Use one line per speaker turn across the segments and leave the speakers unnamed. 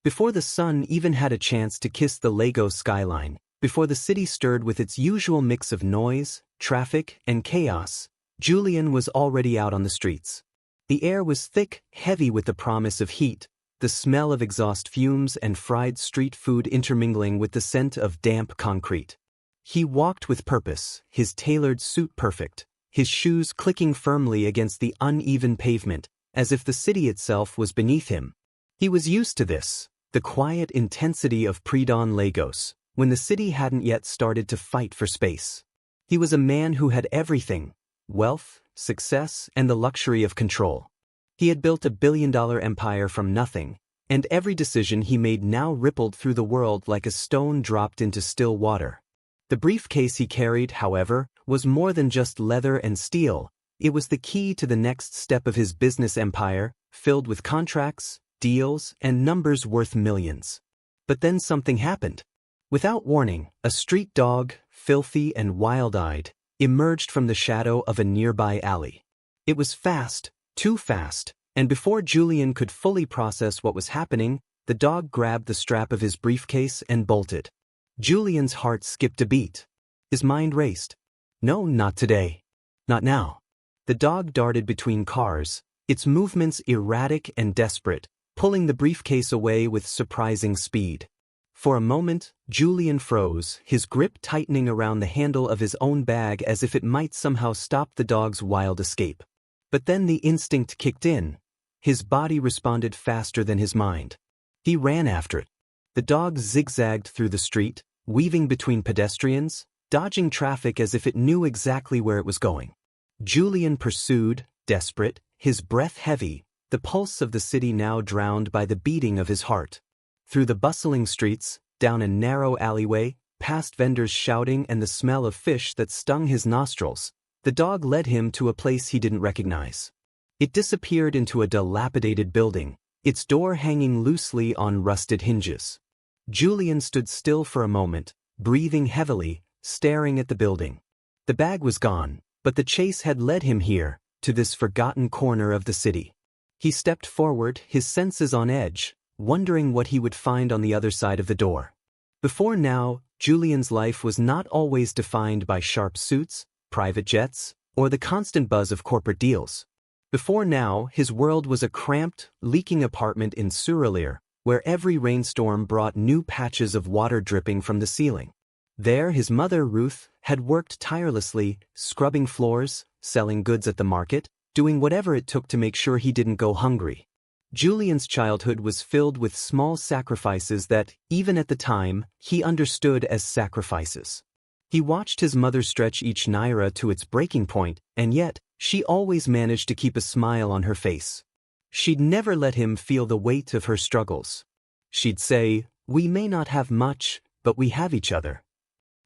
Before the sun even had a chance to kiss the Lagos skyline, before the city stirred with its usual mix of noise, traffic, and chaos, Julian was already out on the streets. The air was thick, heavy with the promise of heat, the smell of exhaust fumes and fried street food intermingling with the scent of damp concrete. He walked with purpose, his tailored suit perfect, his shoes clicking firmly against the uneven pavement, as if the city itself was beneath him. He was used to this, the quiet intensity of pre-dawn Lagos, when the city hadn't yet started to fight for space. He was a man who had everything: wealth, success, and the luxury of control. He had built a billion-dollar empire from nothing, and every decision he made now rippled through the world like a stone dropped into still water. The briefcase he carried, however, was more than just leather and steel. It was the key to the next step of his business empire, filled with contracts, deals, and numbers worth millions. But then something happened. Without warning, a street dog, filthy and wild-eyed, emerged from the shadow of a nearby alley. It was fast, too fast, and before Julian could fully process what was happening, the dog grabbed the strap of his briefcase and bolted. Julian's heart skipped a beat. His mind raced. No, not today. Not now. The dog darted between cars, its movements erratic and desperate, pulling the briefcase away with surprising speed. For a moment, Julian froze, his grip tightening around the handle of his own bag as if it might somehow stop the dog's wild escape. But then the instinct kicked in. His body responded faster than his mind. He ran after it. The dog zigzagged through the street, weaving between pedestrians, dodging traffic as if it knew exactly where it was going. Julian pursued, desperate, his breath heavy, the pulse of the city now drowned by the beating of his heart. Through the bustling streets, down a narrow alleyway, past vendors shouting and the smell of fish that stung his nostrils, the dog led him to a place he didn't recognize. It disappeared into a dilapidated building, its door hanging loosely on rusted hinges. Julian stood still for a moment, breathing heavily, staring at the building. The bag was gone, but the chase had led him here, to this forgotten corner of the city. He stepped forward, his senses on edge, wondering what he would find on the other side of the door. Before now, Julian's life was not always defined by sharp suits, private jets, or the constant buzz of corporate deals. Before now, his world was a cramped, leaking apartment in Surulere, where every rainstorm brought new patches of water dripping from the ceiling. There, his mother, Ruth, had worked tirelessly, scrubbing floors, selling goods at the market, doing whatever it took to make sure he didn't go hungry. Julian's childhood was filled with small sacrifices that, even at the time, he understood as sacrifices. He watched his mother stretch each naira to its breaking point, and yet, she always managed to keep a smile on her face. She'd never let him feel the weight of her struggles. She'd say, "We may not have much, but we have each other."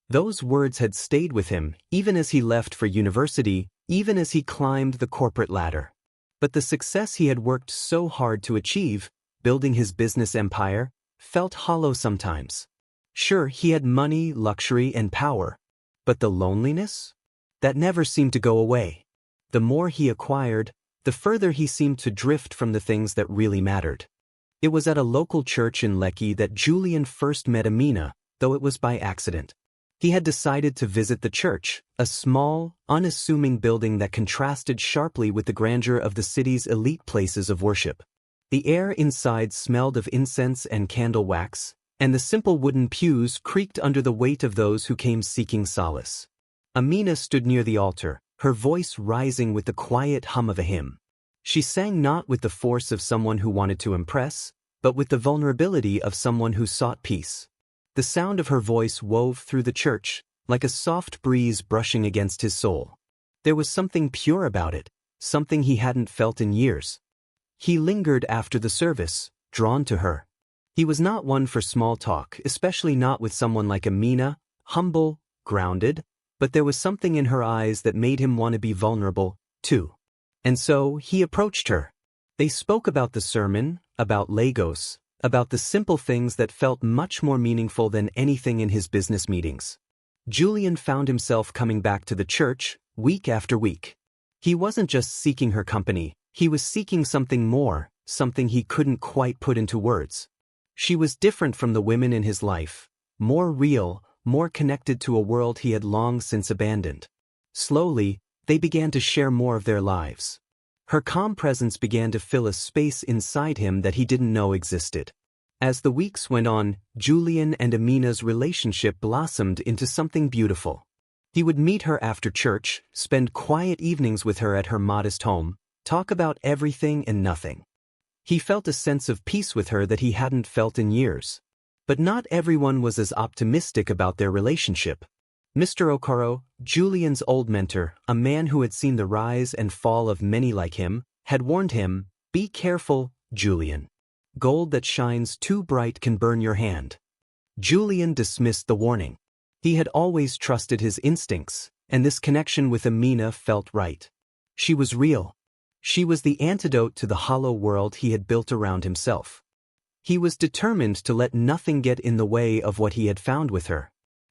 Those words had stayed with him, even as he left for university, even as he climbed the corporate ladder. But the success he had worked so hard to achieve, building his business empire, felt hollow sometimes. Sure, he had money, luxury, and power. But the loneliness? That never seemed to go away. The more he acquired, the further he seemed to drift from the things that really mattered. It was at a local church in Lekki that Julian first met Amina, though it was by accident. He had decided to visit the church, a small, unassuming building that contrasted sharply with the grandeur of the city's elite places of worship. The air inside smelled of incense and candle wax, and the simple wooden pews creaked under the weight of those who came seeking solace. Amina stood near the altar, her voice rising with the quiet hum of a hymn. She sang not with the force of someone who wanted to impress, but with the vulnerability of someone who sought peace. The sound of her voice wove through the church, like a soft breeze brushing against his soul. There was something pure about it, something he hadn't felt in years. He lingered after the service, drawn to her. He was not one for small talk, especially not with someone like Amina, humble, grounded, but there was something in her eyes that made him want to be vulnerable, too. And so, he approached her. They spoke about the sermon, about Lagos, about the simple things that felt much more meaningful than anything in his business meetings. Julian found himself coming back to the church, week after week. He wasn't just seeking her company, he was seeking something more, something he couldn't quite put into words. She was different from the women in his life, more real, more connected to a world he had long since abandoned. Slowly, they began to share more of their lives. Her calm presence began to fill a space inside him that he didn't know existed. As the weeks went on, Julian and Amina's relationship blossomed into something beautiful. He would meet her after church, spend quiet evenings with her at her modest home, talk about everything and nothing. He felt a sense of peace with her that he hadn't felt in years. But not everyone was as optimistic about their relationship. Mr. Okoro, Julian's old mentor, a man who had seen the rise and fall of many like him, had warned him, "Be careful, Julian. Gold that shines too bright can burn your hand." Julian dismissed the warning. He had always trusted his instincts, and this connection with Amina felt right. She was real. She was the antidote to the hollow world he had built around himself. He was determined to let nothing get in the way of what he had found with her.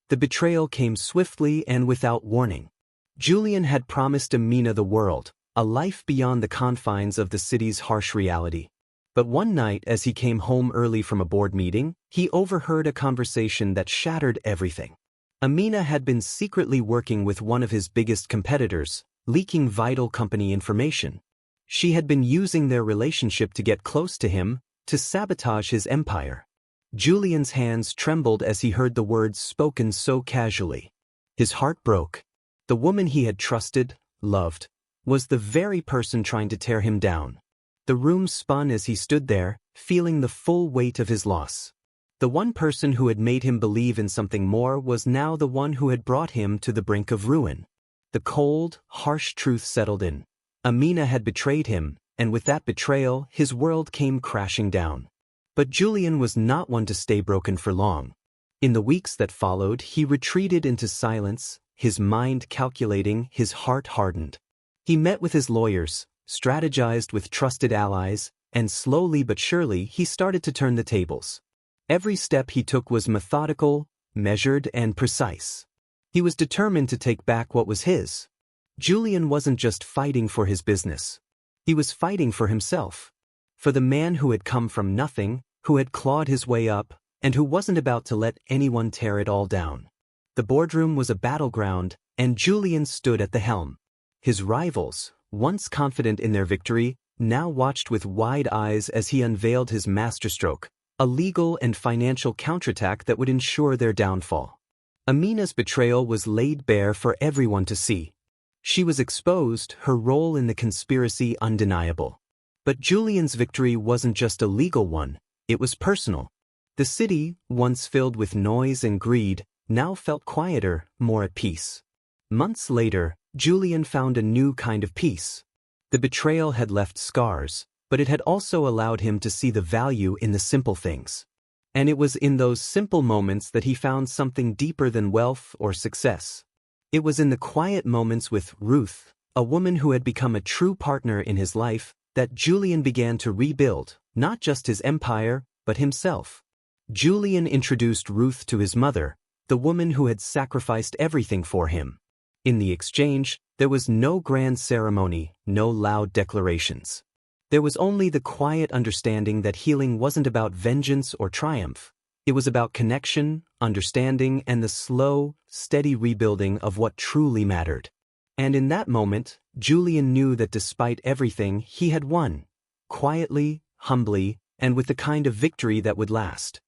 The betrayal came swiftly and without warning. Julian had promised Amina the world, a life beyond the confines of the city's harsh reality. But one night as he came home early from a board meeting, he overheard a conversation that shattered everything. Amina had been secretly working with one of his biggest competitors, leaking vital company information. She had been using their relationship to get close to him, to sabotage his empire. Julian's hands trembled as he heard the words spoken so casually. His heart broke. The woman he had trusted, loved, was the very person trying to tear him down. The room spun as he stood there, feeling the full weight of his loss. The one person who had made him believe in something more was now the one who had brought him to the brink of ruin. The cold, harsh truth settled in. Amina had betrayed him, and with that betrayal, his world came crashing down. But Julian was not one to stay broken for long. In the weeks that followed, he retreated into silence, his mind calculating, his heart hardened. He met with his lawyers, strategized with trusted allies, and slowly but surely he started to turn the tables. Every step he took was methodical, measured, and precise. He was determined to take back what was his. Julian wasn't just fighting for his business. He was fighting for himself. For the man who had come from nothing, who had clawed his way up, and who wasn't about to let anyone tear it all down. The boardroom was a battleground, and Julian stood at the helm. His rivals, once confident in their victory, now watched with wide eyes as he unveiled his masterstroke, a legal and financial counterattack that would ensure their downfall. Amina's betrayal was laid bare for everyone to see. She was exposed, her role in the conspiracy undeniable. But Julian's victory wasn't just a legal one, it was personal. The city, once filled with noise and greed, now felt quieter, more at peace. Months later, Julian found a new kind of peace. The betrayal had left scars, but it had also allowed him to see the value in the simple things. And it was in those simple moments that he found something deeper than wealth or success. It was in the quiet moments with Ruth, a woman who had become a true partner in his life, that Julian began to rebuild, not just his empire, but himself. Julian introduced Ruth to his mother, the woman who had sacrificed everything for him. In the exchange, there was no grand ceremony, no loud declarations. There was only the quiet understanding that healing wasn't about vengeance or triumph. It was about connection, understanding, and the slow, steady rebuilding of what truly mattered. And in that moment, Julian knew that despite everything, he had won. Quietly, humbly, and with the kind of victory that would last.